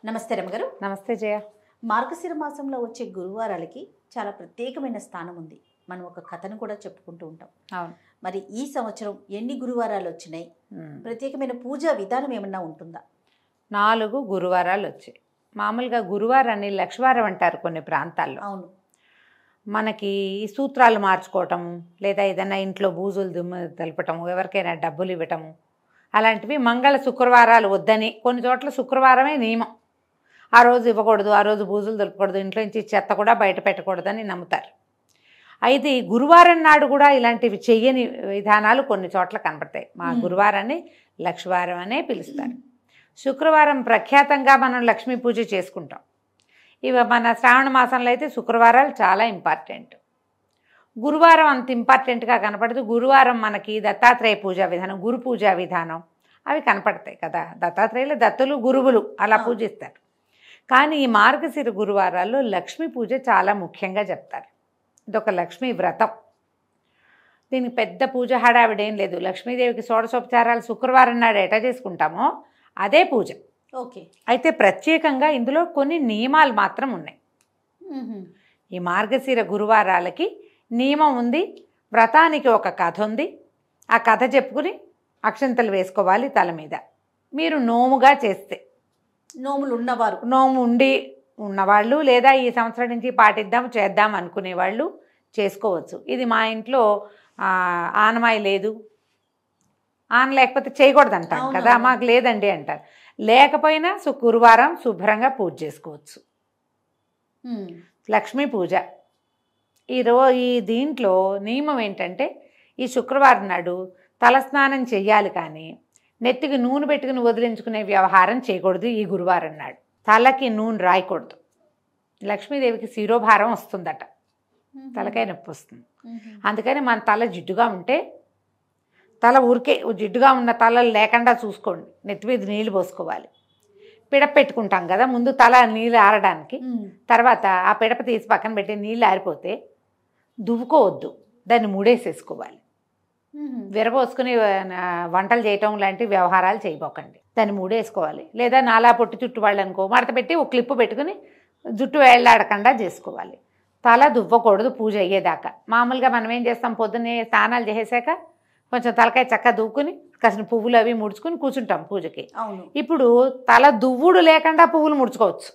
నమస్తే రమగారు. నమస్తే జయ. మార్గశిర మాసంలో వచ్చే గురువారాలకి చాలా ప్రత్యేకమైన స్థానం ఉంది. మనం ఒక కథను కూడా చెప్పుకుంటూ ఉంటాం. అవును. మరి ఈ సంవత్సరం ఎన్ని గురువారాలు వచ్చినాయి? ప్రత్యేకమైన పూజా విధానం ఏమన్నా ఉంటుందా? 4 గురువారాలు వచ్చాయి. మామూలుగా గురువారాన్ని లక్షవారం అంటారు కొన్ని ప్రాంతాల్లో. అవును. మనకి ఈ సూత్రాలు మార్చుకోవటము, లేదా ఏదైనా ఇంట్లో బూజులు దుమ్ము తెలపటము, ఎవరికైనా డబ్బులు ఇవ్వటము, అలాంటివి మంగళ శుక్రవారాలు వద్దని, కొన్ని చోట్ల శుక్రవారమే నియమం. ఆ రోజు ఇవ్వకూడదు, ఆ రోజు బూజులు దులపకూడదు, ఇంట్లో నుంచి చెత్త కూడా బయట పెట్టకూడదని నమ్ముతారు. అయితే ఈ గురువారం నాడు కూడా ఇలాంటివి చెయ్యని విధానాలు కొన్ని చోట్ల కనపడతాయి. మా గురువారాన్ని లక్షవారం అనే పిలుస్తారు. శుక్రవారం ప్రఖ్యాతంగా మనం లక్ష్మీ పూజ చేసుకుంటాం. ఇవి మన శ్రావణ మాసంలో అయితే శుక్రవారాలు చాలా ఇంపార్టెంట్. గురువారం అంత ఇంపార్టెంట్గా కనపడదు. గురువారం మనకి దత్తాత్రేయ పూజా విధానం, గురు పూజా విధానం అవి కనపడతాయి కదా. దత్తాత్రేయులు దత్తులు గురువులు అలా పూజిస్తారు. కానీ ఈ మార్గశిర గురువారాల్లో లక్ష్మీ పూజ చాలా ముఖ్యంగా చెప్తారు. ఇదొక లక్ష్మీ వ్రతం. దీనికి పెద్ద పూజ హడావిడేం లేదు. లక్ష్మీదేవికి షోడశోపచారాలు శుక్రవారం నాడు ఎటా చేసుకుంటామో అదే పూజ. ఓకే. అయితే ప్రత్యేకంగా ఇందులో కొన్ని నియమాలు మాత్రం ఉన్నాయి. ఈ మార్గశిర గురువారాలకి నియమం ఉంది. వ్రతానికి ఒక కథ ఉంది. ఆ కథ చెప్పుకుని అక్షంతలు వేసుకోవాలి తల మీద. మీరు నోముగా చేస్తే, నోములు ఉన్నవారు, నోము ఉండి ఉన్నవాళ్ళు, లేదా ఈ సంవత్సరం నుంచి పాటిద్దాం చేద్దాం అనుకునేవాళ్ళు చేసుకోవచ్చు. ఇది మా ఇంట్లో ఆనమాయి లేదు, ఆన లేకపోతే చేయకూడదు అంటాం కదా, మాకు లేదండి అంటారు. లేకపోయినా గురువారం శుభ్రంగా పూజ చేసుకోవచ్చు. లక్ష్మీ పూజ ఈ దీంట్లో నియమం ఏంటంటే, ఈ శుక్రవారం నాడు తలస్నానం చెయ్యాలి, కానీ నెత్తికి నూనె పెట్టుకుని వదిలించుకునే వ్యవహారం చేయకూడదు. ఈ గురువారం నాడు తలకి నూనె రాయకూడదు. లక్ష్మీదేవికి శిరోభారం వస్తుందట, తలకాయ నొప్పి వస్తుంది. అందుకని మన తల జిడ్డుగా ఉంటే, తల ఊరికే జిడ్డుగా ఉన్న తలలు లేకుండా చూసుకోండి. నెత్తి మీద నీళ్ళు పోసుకోవాలి. పిడప పెట్టుకుంటాం కదా ముందు, తల నీళ్ళు ఆరడానికి. తర్వాత ఆ పిడప తీసి పక్కన పెట్టి నీళ్ళు ఆరిపోతే దువ్వుకోవద్దు, దాన్ని ముడేసేసుకోవాలి. విరబోసుకుని వంటలు చేయటం లాంటి వ్యవహారాలు చేయబోకండి. దాన్ని మూడేసుకోవాలి. లేదా నాలా పొట్టి చుట్టు వాళ్ళు అనుకో, మడత పెట్టి ఒక క్లిప్పు పెట్టుకుని జుట్టు వేళ్లాడకుండా చేసుకోవాలి. తల దువ్వకూడదు పూజ అయ్యేదాకా. మామూలుగా మనం ఏం చేస్తాం, పొద్దున్నే స్నానాలు చేసాక కొంచెం తలకాయ చక్కగా దువ్వుకుని కాసిన పువ్వులు అవి ముడుచుకుని కూర్చుంటాం పూజకి. ఇప్పుడు తల దువ్వుడు లేకుండా పువ్వులు ముడుచుకోవచ్చు.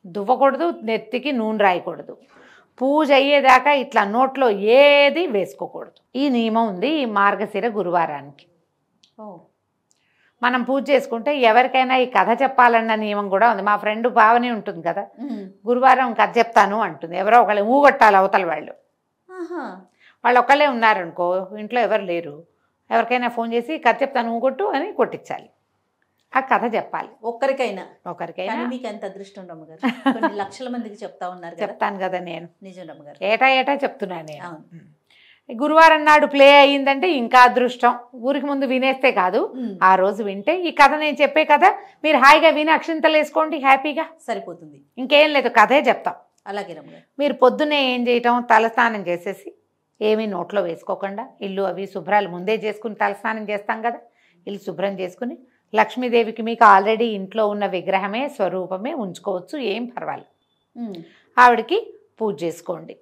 దువ్వకూడదు, నెత్తికి నూనె రాయకూడదు. పూజ అయ్యేదాకా ఇట్లా నోట్లో ఏది వేసుకోకూడదు. ఈ నియమం ఉంది ఈ మార్గశిర గురువారానికి. మనం పూజ చేసుకుంటే ఎవరికైనా ఈ కథ చెప్పాలన్న నియమం కూడా ఉంది. మా ఫ్రెండ్ భావనే ఉంటుంది కదా, గురువారం కథ చెప్తాను అంటుంది. ఎవరో ఒకళ్ళు ఊగొట్టాలి అవతల వాళ్ళు. వాళ్ళు ఒకళ్ళే ఉన్నారనుకో, ఇంట్లో ఎవరు లేరు, ఎవరికైనా ఫోన్ చేసి కథ చెప్తాను ఊగొట్టు అని కొట్టించాలి. ఆ కథ చెప్పాలి ఒకరికైనా. మీకు ఎంత అదృష్టం రమ్మగారు, కొన్ని లక్షల మందికి చెప్తా ఉన్నారు. చెప్తాను కదా నేను, నిజం రమ్మగారు, ఏటా చెప్తున్నాను నేను. గురువారం నాడు ప్లే అయ్యిందంటే ఇంకా అదృష్టం. ఊరికి ముందు వినేస్తే కాదు, ఆ రోజు వింటే ఈ కథ నేను చెప్పే కథ మీరు హాయిగా విని అక్షింతలు వేసుకోండి, హ్యాపీగా సరిపోతుంది. ఇంకేం లేదు, కథే చెప్తాం. అలాగే రమ్మగారు. మీరు పొద్దున్నే ఏం చేయటం, తలస్నానం చేసేసి ఏమీ నోట్లో వేసుకోకుండా, ఇల్లు అవి శుభ్రాలు ముందే చేసుకుని తలస్నానం చేస్తాం కదా, ఇల్లు శుభ్రం చేసుకుని లక్ష్మీదేవికి మీకు ఆల్రెడీ ఇంట్లో ఉన్న విగ్రహమే స్వరూపమే ఉంచుకోవచ్చు, ఏం పర్వాలేదు. ఆవిడకి పూజ చేసుకోండి.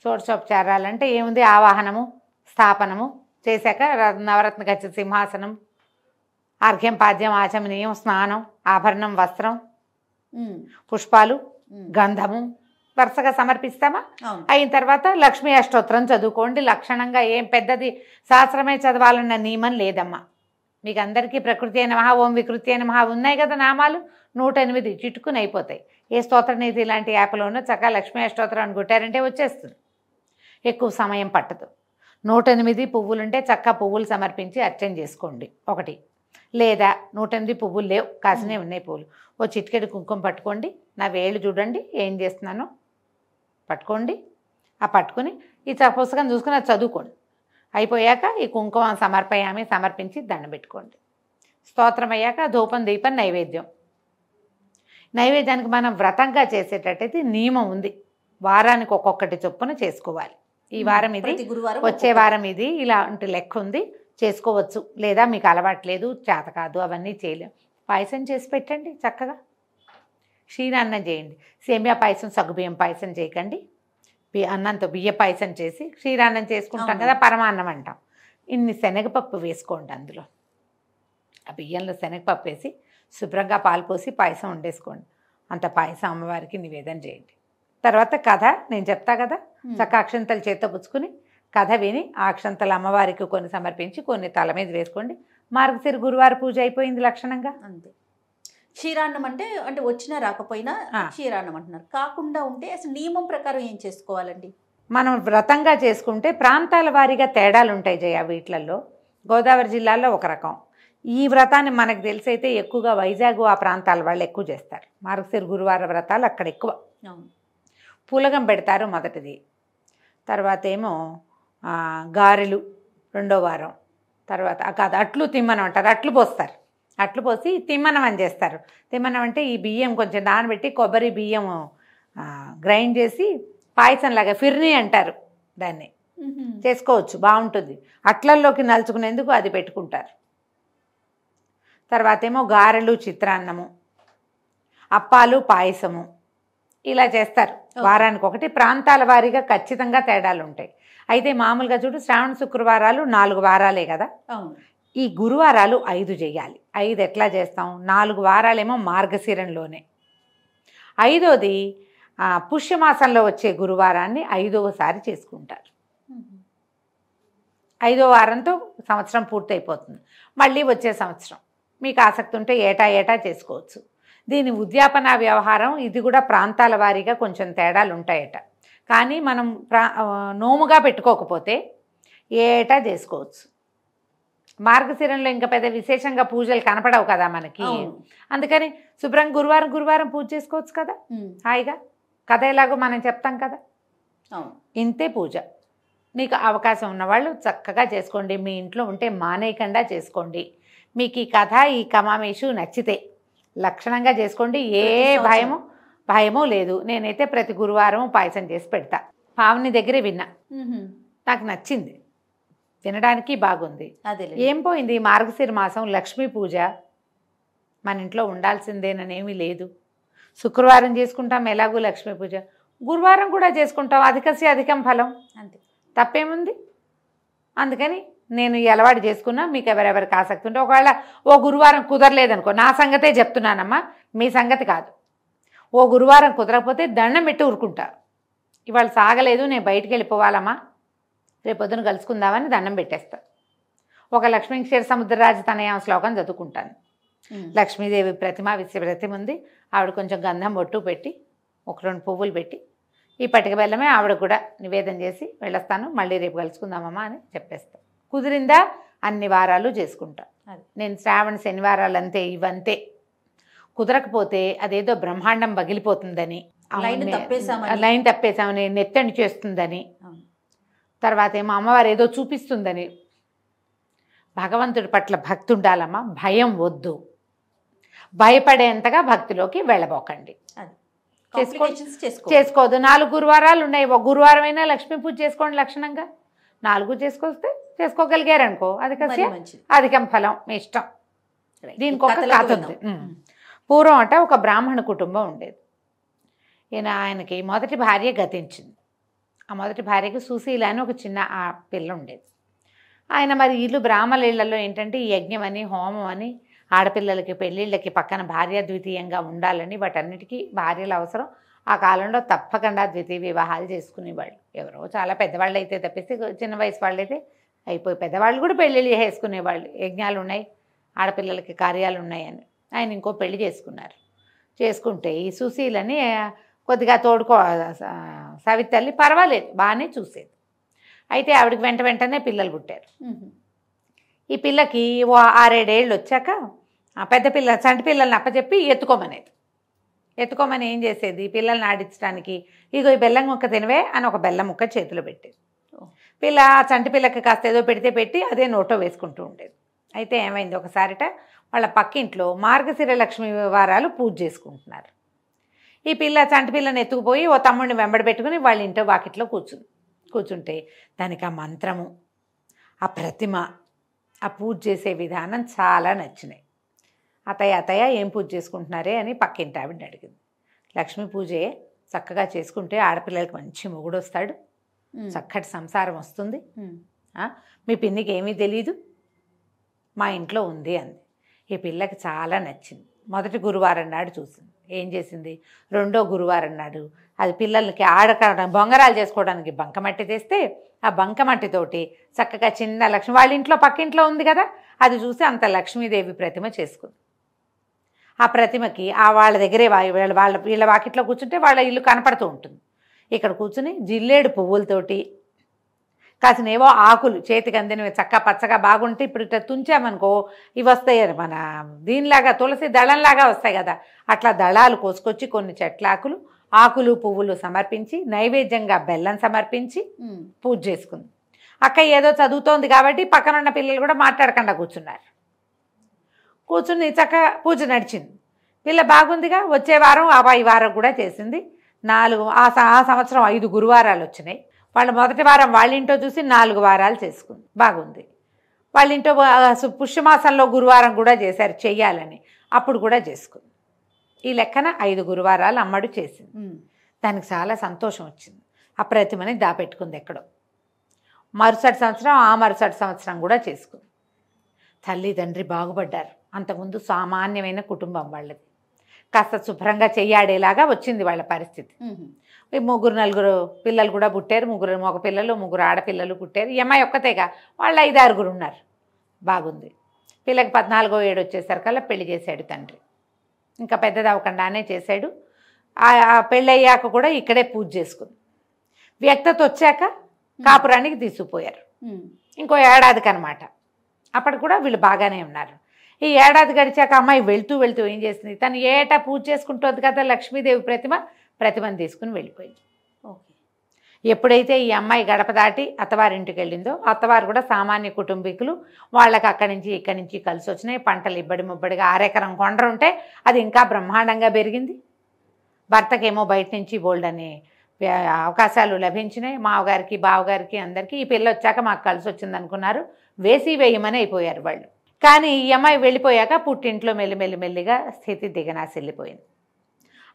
షోడశోపచారాలంటే ఏముంది, ఆవాహనము స్థాపనము చేశాక నవరత్న గచ్చ సింహాసనం, అర్ఘ్యం పాద్యం ఆచమనీయం, స్నానం, ఆభరణం, వస్త్రం, పుష్పాలు, గంధము వరుసగా సమర్పిస్తామా. అయిన తర్వాత లక్ష్మీ అష్టోత్తరం చదువుకోండి. లక్షణంగా ఏం పెద్దది శాస్త్రమే చదవాలన్న నియమం లేదమ్మా. మీకు అందరికీ ప్రకృతి అయిన మహా, ఓం వికృతి అయిన మహా ఉన్నాయి కదా నామాలు, 108 చిట్టుకుని అయిపోతాయి. ఏ స్తోత్రనీతి ఇలాంటి యాప్లోనూ చక్కగా లక్ష్మీ అష్టోత్తరం అని కొట్టారంటే వచ్చేస్తుంది, ఎక్కువ సమయం పట్టదు. 108 పువ్వులుంటే చక్కగా పువ్వులు సమర్పించి అర్చన చేసుకోండి ఒకటి. లేదా 108 పువ్వులు లేవు, కాసినే ఉన్నాయి పువ్వులు, ఓ చిటికెడు కుంకుమ పట్టుకోండి. నా వేళ్ళు చూడండి ఏం చేస్తున్నానో పట్టుకోండి. ఆ పట్టుకుని ఈ పుస్తకం చూసుకుని అది చదువుకోండి. అయిపోయాక ఈ కుంకుమ సమర్పించి దండం పెట్టుకోండి. స్తోత్రం అయ్యాక ధూపం, దీపం, నైవేద్యానికి మనం వ్రతంగా చేసేటట్టయితే నియమం ఉంది. వారానికి ఒక్కొక్కటి చొప్పున చేసుకోవాలి. ఈ వారం ఇది, వచ్చే వారం ఇది, ఇలాంటి లెక్క ఉంది, చేసుకోవచ్చు. లేదా మీకు అలవాట్లేదు, చేత కాదు, అవన్నీ చేయలేం, పాయసం చేసి పెట్టండి చక్కగా. క్షీరాన్నం చేయండి. సేమియా పాయసం, సగ్గుబియ్యం పాయసం చేయకండి. అన్నంతో బియ్య పాయసం చేసి క్షీరాన్నం చేసుకుంటాం కదా, పరమాన్నం అంటాం. ఇన్ని శనగపప్పు వేసుకోండి అందులో. ఆ బియ్యంలో శనగపప్పు వేసి శుభ్రంగా పాలు పోసి పాయసం వండేసుకోండి. అంత పాయసం అమ్మవారికి నివేదన చేయండి. తర్వాత కథ నేను చెప్తా కదా, చక్క అక్షంతలు చేత్తో పుచ్చుకుని కథ విని ఆ అక్షంతలు అమ్మవారికి కొన్ని సమర్పించి కొన్ని తల మీద వేసుకోండి. మార్గశిర గురువారం పూజ అయిపోయింది లక్షణంగా. అంతే. క్షీరాన్నం అంటే అంటే వచ్చినా రాకపోయినా క్షీరాన్నం అంటున్నారు. కాకుండా ఉంటే అసలు నియమం ప్రకారం ఏం చేసుకోవాలండి? మనం వ్రతంగా చేసుకుంటే ప్రాంతాల వారీగా తేడాలు ఉంటాయి జయ. వీటిలలో గోదావరి జిల్లాలో ఒక రకం. ఈ వ్రతాన్ని మనకు తెలిసైతే ఎక్కువగా వైజాగ్ ఆ ప్రాంతాల వాళ్ళు ఎక్కువ చేస్తారు. మార్గశిర గురువార వ్రతాలు అక్కడ ఎక్కువ. పులగం పెడతారు మొదటిది. తర్వాత ఏమో గారెలు రెండో వారం. తర్వాత కాదు, అట్లు తిమ్మనం అంటారు. అట్లు పోస్తారు. అట్లు పోసి తిమ్మనం అని చేస్తారు. తిమ్మనం అంటే ఈ బియ్యం కొంచెం నానబెట్టి కొబ్బరి బియ్యం గ్రైండ్ చేసి పాయసంలాగా ఫిర్నీ అంటారు దాన్ని. చేసుకోవచ్చు, బాగుంటుంది. అట్లల్లోకి నలుచుకునేందుకు అది పెట్టుకుంటారు. తర్వాత ఏమో గారెలు, చిత్రాన్నము, అప్పాలు, పాయసము ఇలా చేస్తారు. వారానికి ఒకటి. ప్రాంతాల వారీగా ఖచ్చితంగా తేడాలు ఉంటాయి. అయితే మామూలుగా చూడు, శ్రావణ శుక్రవారాలు 4 వారాలే కదా. ఈ గురువారాలు 5 చేయాలి. 5 ఎట్లా చేస్తాం? 4 వారాలేమో మార్గశిరంలోనే, 5వది పుష్యమాసంలో వచ్చే గురువారాన్ని 5వసారి చేసుకుంటారు. 5వ వారంతో సంవత్సరం పూర్తయిపోతుంది. మళ్ళీ వచ్చే సంవత్సరం మీకు ఆసక్తి ఉంటే ఏటా చేసుకోవచ్చు. దీని ఉద్యాపన వ్యవహారం ఇది కూడా ప్రాంతాల వారీగా కొంచెం తేడాలు ఉంటాయట. కానీ మనం నోముగా పెట్టుకోకపోతే ఏటా చేసుకోవచ్చు. మార్గశిరంలో ఇంకా పెద్ద విశేషంగా పూజలు కనపడవు కదా మనకి. అందుకని శుభ్రంగా గురువారం పూజ చేసుకోవచ్చు కదా హాయిగా. కథ ఎలాగో మనం చెప్తాం కదా, ఇంతే పూజ. మీకు అవకాశం ఉన్నవాళ్ళు చక్కగా చేసుకోండి. మీ ఇంట్లో ఉంటే మానేయకుండా చేసుకోండి. మీకు ఈ కథ, ఈ కమామేషు నచ్చితే లక్షణంగా చేసుకోండి. ఏ భయమో లేదు. నేనైతే ప్రతి గురువారం పాయసం చేసి పెడతా. పావని దగ్గరే విన్నా, నాకు నచ్చింది, తినడానికి బాగుంది. ఏం పోయింది? మార్గశిర మాసం లక్ష్మీ పూజ మన ఇంట్లో ఉండాల్సిందేననేమీ లేదు. శుక్రవారం చేసుకుంటాం ఎలాగూ లక్ష్మీ పూజ, గురువారం కూడా చేసుకుంటాం. అధికస్య అధికం ఫలం, అంతే, తప్పేముంది. అందుకని నేను ఈ అలవాటు చేసుకున్నా. మీకు ఎవరెవరికి ఆసక్తి ఉంటే, ఒకవేళ ఓ గురువారం కుదరలేదనుకో, నా సంగతే చెప్తున్నానమ్మా, మీ సంగతి కాదు. ఓ గురువారం కుదరకపోతే దండం పెట్టి ఊరుకుంటా. ఇవాళ సాగలేదు, నేను బయటికి వెళ్ళిపోవాలమ్మా, రేపొద్దున కలుసుకుందామని దండం పెట్టేస్తా. ఒక లక్ష్మీ క్షీర సముద్రరాజు తనయ శ్లోకం చదువుకుంటాను. లక్ష్మీదేవి ప్రతిమ ఉంది. ఆవిడ కొంచెం గంధం బొట్టు పెట్టి 1-2 పువ్వులు పెట్టి ఈ పటిక బెల్లమే ఆవిడ కూడా నివేదన చేసి వెళ్ళొస్తాను. మళ్ళీ రేపు కలుసుకుందామమ్మా అని చెప్పేస్తాను. కుదిరిందా అన్ని వారాలు చేసుకుంటా. నేను శ్రావణ శనివారాలు అంతే, ఇవంతే. కుదరకపోతే అదేదో బ్రహ్మాండం పగిలిపోతుందని, లైన్ తప్పేసామని, నెత్తని చేస్తుందని, తర్వాత ఏమో అమ్మవారు ఏదో చూపిస్తుందని. భగవంతుడి పట్ల భక్తి ఉండాలమ్మా, భయం వద్దు. భయపడేంతగా భక్తిలోకి వెళ్ళబోకండి. చేసుకోదు. 4 గురువారాలు ఉన్నాయి. ఒక గురువారం అయినా లక్ష్మీ పూజ చేసుకోండి లక్షణంగా. 4 చేసుకోగలిగారనుకో, అధికం ఫలం, మీ ఇష్టం. దీనికి ఒక కథ ఉంది. పూర్వం అట ఒక బ్రాహ్మణ కుటుంబం ఉండేది. ఆయనకి మొదటి భార్య గతించింది. ఆ మొదటి భార్యకి సుశీల అని ఒక చిన్న పిల్ల ఉండేది. ఆయన మరి ఇల్లు బ్రాహ్మణ ఇళ్లలో ఏంటంటే ఈ యజ్ఞం అని, హోమం అని, ఆడపిల్లలకి పెళ్ళిళ్ళకి పక్కన భార్య ద్వితీయంగా ఉండాలని, వాటన్నిటికీ భార్యలు అవసరం. ఆ కాలంలో తప్పకుండా ద్వితీయ వివాహాలు చేసుకునేవాళ్ళు. ఎవరో చాలా పెద్దవాళ్ళు అయితే తప్పిస్తే చిన్న వయసు వాళ్ళు అయితే అయిపోయి, పెద్దవాళ్ళు కూడా పెళ్ళిళ్ళు చేసుకునేవాళ్ళు. యజ్ఞాలు ఉన్నాయి, ఆడపిల్లలకి కార్యాలు ఉన్నాయని ఆయన ఇంకో పెళ్లి చేసుకుంటే ఈ సుశీలని కొద్దిగా సవితల్లి పర్వాలేదు, బాగానే చూసేది. అయితే ఆవిడకి వెంటనే పిల్లలు పుట్టారు. ఈ పిల్లకి 6-7 ఏళ్ళు వచ్చాక పెద్ద పిల్ల చంటి పిల్లల్ని అప్పచెప్పి ఎత్తుకోమని ఏం చేసేది, పిల్లల్ని ఆడించడానికి ఇగో ఈ బెల్లం ముక్క తినవే అని ఒక బెల్లం ముక్క చేతిలో పెట్టేది. పిల్ల చంటి పిల్లకి కాస్త ఏదో పెట్టి అదే నోటో వేసుకుంటూ ఉండేది. అయితే ఏమైంది, ఒకసారిట వాళ్ళ పక్కింట్లో మార్గశిర లక్ష్మీ వారాలు పూజ చేసుకుంటున్నారు. ఈ పిల్ల చంటి పిల్లని ఎత్తుకుపోయి ఓ తమ్ముడిని వెంబడి పెట్టుకుని వాళ్ళ ఇంట్లో వాకిట్లో కూర్చుంటే దానికి ఆ మంత్రము, ఆ ప్రతిమ, ఆ పూజ చేసే విధానం చాలా నచ్చినాయి. అత్తయ్య ఏం పూజ చేసుకుంటున్నారే అని పక్కింటి ఆవిడని అడిగింది. లక్ష్మీ పూజే చక్కగా చేసుకుంటే ఆడపిల్లలకి మంచి మొగుడు వస్తాడు, చక్కటి సంసారం వస్తుంది. మీ పిన్నికి ఏమీ తెలీదు, మా ఇంట్లో ఉంది అంది. ఈ పిల్లకి చాలా నచ్చింది. మొదటి గురువారం నాడు చూసింది. ఏం చేసింది, రెండో గురువారం నాడు అది పిల్లలకి బొంగరాలు చేసుకోవడానికి బంకమట్టి తెస్తే ఆ బంకమట్టితోటి చక్కగా చిన్న లక్ష్మి వాళ్ళ ఇంట్లో పక్కింట్లో ఉంది కదా, అది చూసి అంత లక్ష్మీదేవి ప్రతిమ చేసుకుంది. ఆ ప్రతిమకి వాళ్ళ దగ్గరే వీళ్ళ వాకిట్లో కూర్చుంటే వాళ్ళ ఇల్లు కనపడుతూ ఉంటుంది. ఇక్కడ కూర్చుని జిల్లేడు పువ్వులతోటి కాసినేవో ఆకులు చేతికి అందినవి చక్క పచ్చగా బాగుంటే ఇప్పుడు ఇట్లా తుంచామనుకో ఇవి వస్తాయి, మన దీనిలాగా తులసి దళంలాగా వస్తాయి కదా, అట్లా దళాలు కోసుకొచ్చి కొన్ని చెట్లాకులు ఆకులు పువ్వులు సమర్పించి నైవేద్యంగా బెల్లం సమర్పించి పూజ చేసుకుంది. అక్క ఏదో చదువుతోంది కాబట్టి పక్కన ఉన్న పిల్లలు కూడా మాట్లాడకుండా కూర్చున్నారు. కూర్చుని చక్క పూజ నడిచింది. పిల్ల బాగుందిగా. వచ్చే వారం ఈ వారం కూడా చేసింది. 4 ఆ సంవత్సరం 5 గురువారాలు వచ్చినాయి. వాళ్ళు మొదటి వారం వాళ్ళ ఇంట్లో చూసి 4 వారాలు చేసుకుంది. బాగుంది. వాళ్ళ ఇంట్లో పుష్యమాసంలో గురువారం కూడా చేశారు చెయ్యాలని, అప్పుడు కూడా చేసుకుంది. ఈ లెక్కన 5 గురువారాలు అమ్మడు చేసింది. దానికి చాలా సంతోషం వచ్చింది. ఆ ప్రతిమని దాపెట్టుకుంది ఎక్కడో. మరుసటి సంవత్సరం కూడా చేసుకుంది. తల్లి తండ్రి బాగుపడ్డారు. అంతకుముందు సామాన్యమైన కుటుంబం వాళ్ళది. కాస్త శుభ్రంగా చెయ్యాడేలాగా వచ్చింది వాళ్ళ పరిస్థితి. 3-4 పిల్లలు కూడా పుట్టారు. 3 మగ పిల్లలు 3 ఆడపిల్లలు పుట్టారు. ఈ అమ్మాయి ఒక్కతేగా, వాళ్ళు 5-6 ఉన్నారు. బాగుంది. పిల్లకి 14వ ఏడు వచ్చేసరికల్లా పెళ్లి చేశాడు తండ్రి. ఇంకా పెద్దది అవ్వకుండానే చేశాడు. పెళ్ళయ్యాక కూడా ఇక్కడే పూజ చేసుకుంది. వ్యక్తత వచ్చాక కాపురానికి తీసుకుపోయారు. ఇంకో ఏడాదికి అనమాట. అప్పటికి కూడా వీళ్ళు బాగానే ఉన్నారు. ఈ ఏడాది గడిచాక అమ్మాయి వెళ్తూ ఏం చేసింది, తను ఏటా పూజ చేసుకుంటుంది కదా లక్ష్మీదేవి ప్రతిమను తీసుకుని వెళ్ళిపోయింది. ఓకే. ఎప్పుడైతే ఈ అమ్మాయి గడప దాటి అత్తవారింటికి వెళ్ళిందో, అత్తవారు కూడా సామాన్య కుటుంబీకులు, వాళ్ళకి అక్కడి నుంచి ఇక్కడి నుంచి కలిసి వచ్చినాయి. పంటలు ముబ్బడిగా 6 ఎకరం కొండ ఉంటే అది ఇంకా బ్రహ్మాండంగా పెరిగింది. భర్తకేమో బయట నుంచి బోల్డ్ అనే అవకాశాలు లభించినాయి. మావగారికి బావగారికి అందరికీ. ఈ పిల్ల వచ్చాక మాకు కలిసి వచ్చింది అనుకున్నారు. వేయమని అయిపోయారు వాళ్ళు. కానీ ఈ అమ్మాయి వెళ్ళిపోయాక పుట్టింట్లో మెల్లిమెల్లిగా స్థితి దిగనాశిల్లిపోయింది.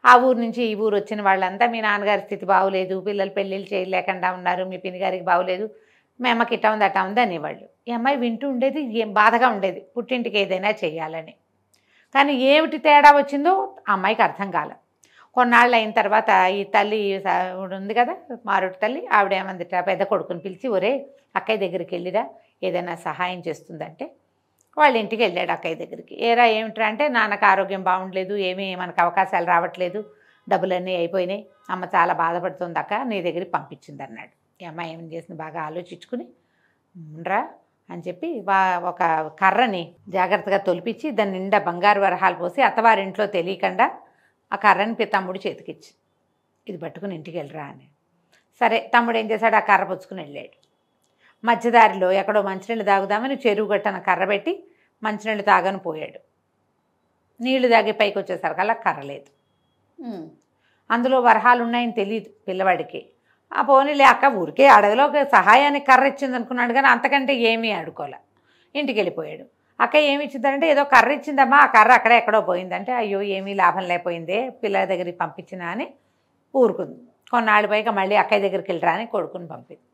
ఆ ఊరు నుంచి ఈ ఊరు వచ్చిన వాళ్ళంతా మీ నాన్నగారి స్థితి బాగోలేదు, పిల్లలు పెళ్ళిళ్ళు చేయలేకుండా ఉన్నారు, మీ పిన్నిగారికి బాగోలేదు, మీ అమ్మకి ఇట్టా ఉంది అట్టా ఉంది అనేవాళ్ళు. ఈ అమ్మాయి వింటూ ఉండేది, ఏం బాధగా ఉండేది పుట్టింటికి ఏదైనా చేయాలని. కానీ ఏమిటి తేడా వచ్చిందో ఆ అమ్మాయికి అర్థం కాలే. కొన్నాళ్ళు అయిన తర్వాత ఈ తల్లి ఉంది కదా మారుటి తల్లి, ఆవిడేమందిట పెద్ద కొడుకుని పిలిచి, ఒరే అక్కయ్య దగ్గరికి వెళ్ళిరా ఏదైనా సహాయం చేస్తుందంటే వాళ్ళ ఇంటికి వెళ్ళాడు అక్కయ్య దగ్గరికి. ఏరా ఏమిట్రా అంటే, నాన్నకు ఆరోగ్యం బాగుండలేదు, ఏమీ మనకు అవకాశాలు రావట్లేదు, డబ్బులన్నీ అయిపోయినాయి, అమ్మ చాలా బాధపడుతుంది అక్క, నీ దగ్గరికి పంపించింది అన్నాడు. ఈ అమ్మాయి ఏం చేసింది, బాగా ఆలోచించుకుని రా అని చెప్పి ఒక కర్రని జాగ్రత్తగా తొలిపించి దాని నిండా బంగారు వరహాలు పోసి అత్తవారింట్లో తెలియకుండా ఆ కర్రని తమ్ముడు చేతికిచ్చి, ఇది పట్టుకుని ఇంటికి వెళ్ళరా అని. సరే తమ్ముడు ఏం చేశాడు, ఆ కర్ర పుచ్చుకుని వెళ్ళాడు. మధ్యదారిలో ఎక్కడో మంచినీళ్ళు తాగుదామని చెరువు గట్టన కర్ర పెట్టి మంచినీళ్ళు తాగని పోయాడు. నీళ్లు తాగి పైకి వచ్చేసరికల్లా కర్ర లేదు. అందులో వరహాలు ఉన్నాయని తెలియదు పిల్లవాడికి. ఆ పోనీలే అక్క ఊరికే అడవిలో సహాయానికి కర్ర ఇచ్చింది అనుకున్నాడు, కానీ అంతకంటే ఏమీ అడుకోలే. ఇంటికి వెళ్ళిపోయాడు. అక్క ఏమి ఇచ్చిందంటే, ఏదో కర్ర ఇచ్చిందమ్మా, ఆ కర్ర అక్కడే ఎక్కడో పోయిందంటే, అయ్యో ఏమీ లాభం లేకపోయిందే పిల్లల దగ్గరికి పంపించినా అని ఊరుకుంది. కొన్నాళ్ళు పైగా మళ్ళీ అక్కయ్య దగ్గరికి వెళ్ళరా అని కొడుకుని పంపింది.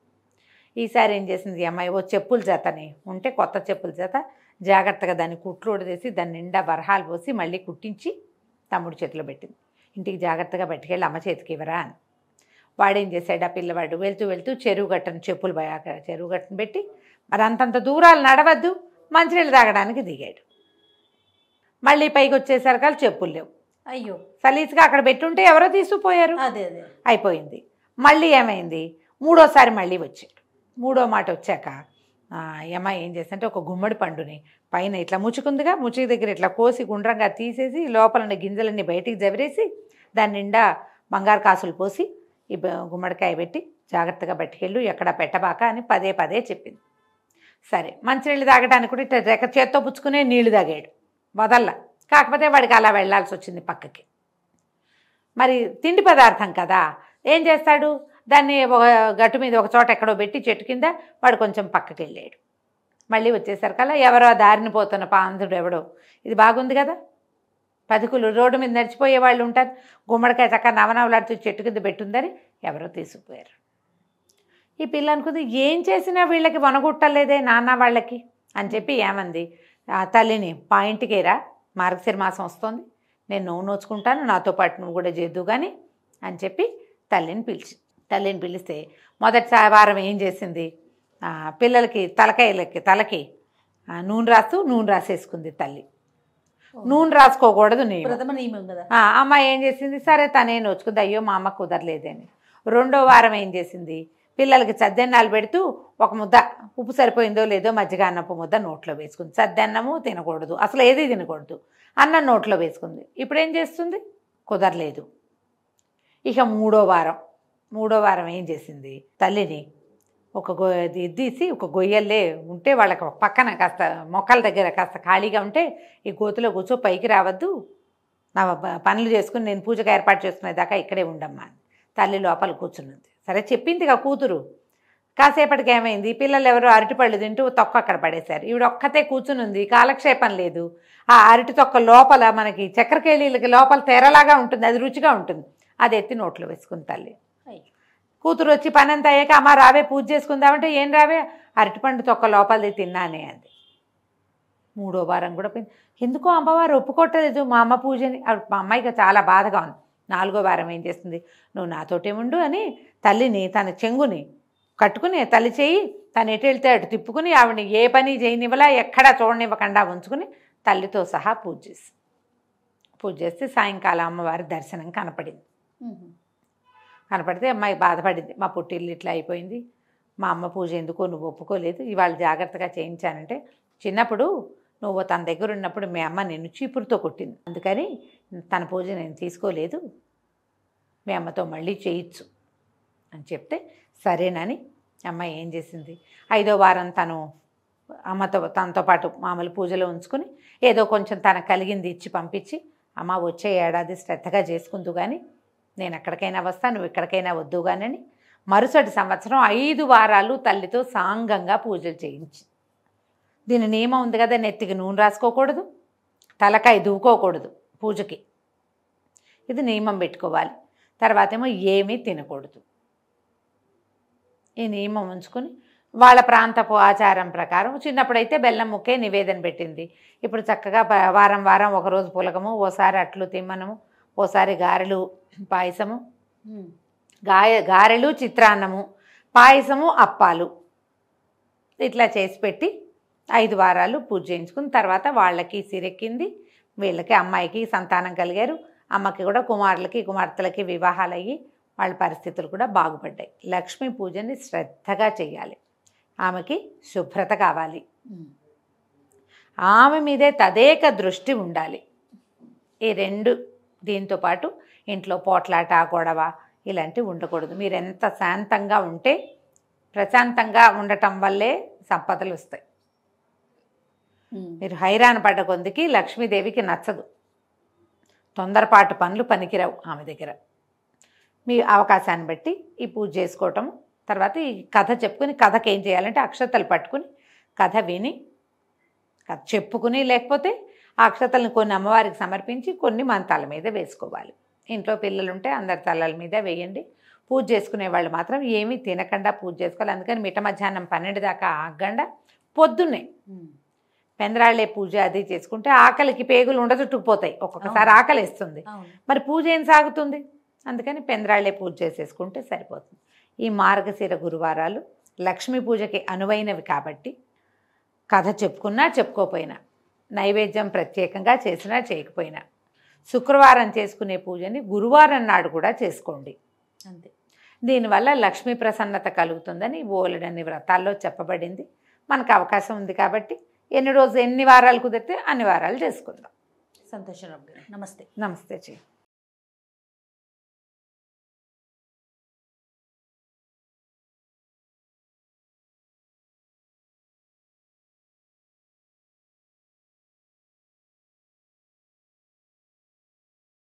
ఈసారి ఏం చేసింది ఈ అమ్మాయి, ఓ చెప్పుల చేతని ఉంటే కొత్త చెప్పుల చేత జాగ్రత్తగా దాన్ని కుట్లు ఉడదీసి దాన్ని నిండా వరహాలు పోసి మళ్ళీ కుట్టించి తమ్ముడు చేతిలో పెట్టింది. ఇంటికి జాగ్రత్తగా పట్టుకెళ్ళి అమ్మ చేతికి ఇవ్వరా అని. వాడేం చేశాడు, ఆ పిల్లవాడు వెళ్తూ చెరువు గట్టను చెప్పులు చెరువు గట్టను పెట్టి, మరి అంతంత దూరాలు నడవద్దు, మంచినీళ్ళు తాగడానికి దిగాడు. మళ్ళీ పైకి వచ్చేసరికి చెప్పులు లేవు. అయ్యో, సలీస్గా అక్కడ పెట్టుంటే ఎవరో తీసుకుపోయారు. అదే అయిపోయింది. మళ్ళీ ఏమైంది, మూడోసారి మళ్ళీ వచ్చాడు. మూడో మాట వచ్చాక అమ్మాయి ఏం చేస్తుంటే, ఒక గుమ్మడి పండుని పైన ఇట్లా ముచ్చుకుందిగా, ముచ్చుకు దగ్గర ఇట్లా కోసి గుండ్రంగా తీసేసి లోపల గింజలన్నీ బయటికి జవరేసి దాని నిండా బంగారు కాసులు పోసి ఈ గుమ్మడికాయ పెట్టి జాగ్రత్తగా పట్టుకెళ్ళు, ఎక్కడ పెట్టబాక అని పదే చెప్పింది. సరే మంచినీళ్ళు తాగడానికి కూడా ఇట్లా చేత్తో పుచ్చుకునే నీళ్లు తాగాడు వదల్లా. కాకపోతే వాడికి అలా వెళ్లాల్సి వచ్చింది పక్కకి. మరి తిండి పదార్థం కదా, ఏం చేస్తాడు, దాన్ని ఒక గట్టు మీద ఒక చోట ఎక్కడో పెట్టి చెట్టు కింద వాడు కొంచెం పక్కకి వెళ్ళాడు. మళ్ళీ వచ్చేసరికల్లా ఎవరో దారిని పోతున్న పాంధుడు ఎవడో, ఇది బాగుంది కదా పదికులు రోడ్డు మీద నడిచిపోయే వాళ్ళు ఉంటారు, గుమ్మడికాయ చక్క నవనవలాడుతూ చెట్టు కింద పెట్టుందని ఎవరో తీసుకుపోయారు. ఈ పిల్ల అనుకుంది ఏం చేసినా వీళ్ళకి వనగొట్టలేదే నాన్న వాళ్ళకి అని చెప్పి ఏమంది, తల్లిని పాయింట్కేరా మార్గశిర మాసం వస్తుంది, నేను నువ్వు నోచుకుంటాను, నాతో పాటు నువ్వు కూడా చేద్దు కానీ అని చెప్పి తల్లిని పిలిస్తే మొదటి వారం ఏం చేసింది, పిల్లలకి తలకి నూనె రాసేసుకుంది తల్లి. నూనె రాసుకోకూడదు నియమం కదా. అమ్మాయి ఏం చేసింది, సరే తనే నోచుకుంది, అయ్యో మా అమ్మ కుదరలేదని. రెండో వారం ఏం చేసింది, పిల్లలకి చద్దెన్నాలు పెడుతూ ఒక ముద్ద ఉప్పు సరిపోయిందో లేదో మజ్జిగ అన్నపు ముద్ద నోట్లో వేసుకుంది. చద్దన్నము తినకూడదు, అసలు ఏది తినకూడదు, అన్నం నోట్లో వేసుకుంది. ఇప్పుడు ఏం చేస్తుంది, కుదరలేదు. ఇక మూడో వారం ఏం చేసింది, తల్లిని ఒక తీసి ఒక గొయ్యల్లే ఉంటే వాళ్ళకి పక్కన కాస్త మొక్కల దగ్గర కాస్త ఖాళీగా ఉంటే ఈ గోతులో కూర్చో, పైకి రావద్దు, నా పనులు చేసుకుని నేను పూజకు ఏర్పాటు చేసుకునేదాకా ఇక్కడే ఉండమ్మా అని తల్లి లోపల కూర్చున్నది. సరే చెప్పిందిగా కూతురు. కాసేపటికి ఏమైంది, పిల్లలు ఎవరో అరటిపళ్ళు తింటూ తొక్క అక్కడ పడేశారు. ఈవిడ ఒక్కతే కూర్చుని ఉంది, కాలక్షేపం లేదు. ఆ అరటి తొక్క లోపల మనకి చక్కెరకేళీలకి లోపల తెరలాగా ఉంటుంది, అది రుచిగా ఉంటుంది, అది ఎత్తి నోట్లో వేసుకుంది తల్లి. కూతురు వచ్చి పని అంతా అయ్యాక అమ్మ రావే పూజ చేసుకుందామంటే ఏం రావే, అరటిపండు తొక్క లోపలిది తిన్నానే అంది. మూడో వారం కూడా పోయింది, ఎందుకో అమ్మవారు ఒప్పుకోవట్లేదు మా అమ్మ పూజని. మా అమ్మాయికి చాలా బాధగా ఉంది. నాలుగో వారం ఏం చేస్తుంది, నువ్వు నాతోటే ఉండు అని తల్లిని తన చెంగుని కట్టుకుని తల్లి చేయి తను ఎటు వెళ్తే అటు తిప్పుకుని ఆవిడని ఏ పని చేయనివ్వలా, ఎక్కడా చూడనివ్వకుండా ఉంచుకుని తల్లితో సహా పూజ చేస్తే సాయంకాలం అమ్మవారి దర్శనం కనపడింది. కనపడితే అమ్మాయి బాధపడింది, మా పుట్టిల్లు ఇట్లా అయిపోయింది, మా అమ్మ పూజ ఎందుకో నువ్వు ఒప్పుకోలేదు, ఇవాళ జాగ్రత్తగా చేయించానంటే చిన్నప్పుడు నువ్వు తన దగ్గర ఉన్నప్పుడు మీ అమ్మ నిన్ను చీపురుతో కొట్టింది, అందుకని తన పూజ నేను తీసుకోలేదు, మీ అమ్మతో మళ్ళీ చేయించు అని చెప్తే సరేనని అమ్మాయి ఏం చేసింది, 5వ వారం తనతో పాటు మామూలు పూజలో ఉంచుకుని ఏదో కొంచెం తనకు కలిగింది ఇచ్చి పంపించి, అమ్మ వచ్చే ఏడాది శ్రద్ధగా చేసుకుందు కానీ నేను ఎక్కడికైనా వస్తా, నువ్వు ఎక్కడికైనా వద్దు కానీ మరుసటి సంవత్సరం 5 వారాలు తల్లితో సాంగంగా పూజలు చేయించి. దీని నియమం ఉంది కదా, నెత్తికి నూనె రాసుకోకూడదు, తలకాయ దూకోకూడదు పూజకి, ఇది నియమం పెట్టుకోవాలి. తర్వాత ఏమో ఏమీ తినకూడదు. ఈ నియమం ఉంచుకొని వాళ్ళ ప్రాంతపు ఆచారం ప్రకారం చిన్నప్పుడైతే బెల్లం ముక్కే నివేదన పెట్టింది. ఇప్పుడు చక్కగా వారం ఒకరోజు పులగము, ఓసారి అట్లు తిమ్మనము, ఓసారి గారెలు పాయసము, గారెలు చిత్రాన్నము, పాయసము అప్పాలు ఇట్లా చేసి పెట్టి 5 వారాలు పూజ చేయించుకుని తర్వాత వాళ్ళకి సిరెక్కింది, వీళ్ళకి అమ్మాయికి సంతానం కలిగారు, అమ్మకి కూడా కుమారులకి కుమార్తెలకి వివాహాలు అయ్యి వాళ్ళ పరిస్థితులు కూడా బాగుపడ్డాయి. లక్ష్మీ పూజని శ్రద్ధగా చేయాలి, ఆమెకి శుభ్రత కావాలి, ఆమె మీదే తదేక దృష్టి ఉండాలి. ఈ 2 దీంతోపాటు ఇంట్లో పోట్లాట గొడవ ఇలాంటివి ఉండకూడదు. మీరు ఎంత శాంతంగా ఉంటే ప్రశాంతంగా ఉండటం వల్లే సంపదలు వస్తాయి. మీరు హైరాణ పడ్డ కొందికి లక్ష్మీదేవికి నచ్చదు, తొందరపాటు పనులు పనికిరావు ఆమె దగ్గర. మీ అవకాశాన్ని బట్టి ఈ పూజ చేసుకోవటం, తర్వాత ఈ కథ చెప్పుకుని కథకి ఏం చేయాలంటే అక్షతలు పట్టుకుని కథ విని కథ చెప్పుకుని, లేకపోతే ఆ అక్షతలను కొన్ని అమ్మవారికి సమర్పించి కొన్ని మన తల మీద వేసుకోవాలి. ఇంట్లో పిల్లలుంటే అందరి తలల మీద వేయండి. పూజ చేసుకునే వాళ్ళు మాత్రం ఏమీ తినకుండా పూజ చేసుకోవాలి. అందుకని మిట్ట మధ్యాహ్నం 12 దాకా ఆగకుండా పొద్దున్నే పెందరాళ్ళే పూజ అది చేసుకుంటే ఆకలికి పేగులు ఉండచుట్టుకుపోతాయి, ఒక్కొక్కసారి ఆకలి వేస్తుంది, మరి పూజ ఏం సాగుతుంది. అందుకని పెందరాళ్ళే పూజ చేసేసుకుంటే సరిపోతుంది. ఈ మార్గశిర గురువారాలు లక్ష్మీ పూజకి అనువైనవి కాబట్టి కథ చెప్పుకున్నా చెప్పుకోపోయినా, నైవేద్యం ప్రత్యేకంగా చేసినా చేయకపోయినా, శుక్రవారం చేసుకునే పూజని గురువారం నాడు కూడా చేసుకోండి. అంతే. దీనివల్ల లక్ష్మీ ప్రసన్నత కలుగుతుందని బోలెడన్ని వ్రతాల్లో చెప్పబడింది. మనకు అవకాశం ఉంది కాబట్టి ఎన్ని వారాలు కుదిరితే అన్ని వారాలు చేసుకుందాం. సంతోషం. నమస్తే. నమస్తే చెయ్యి.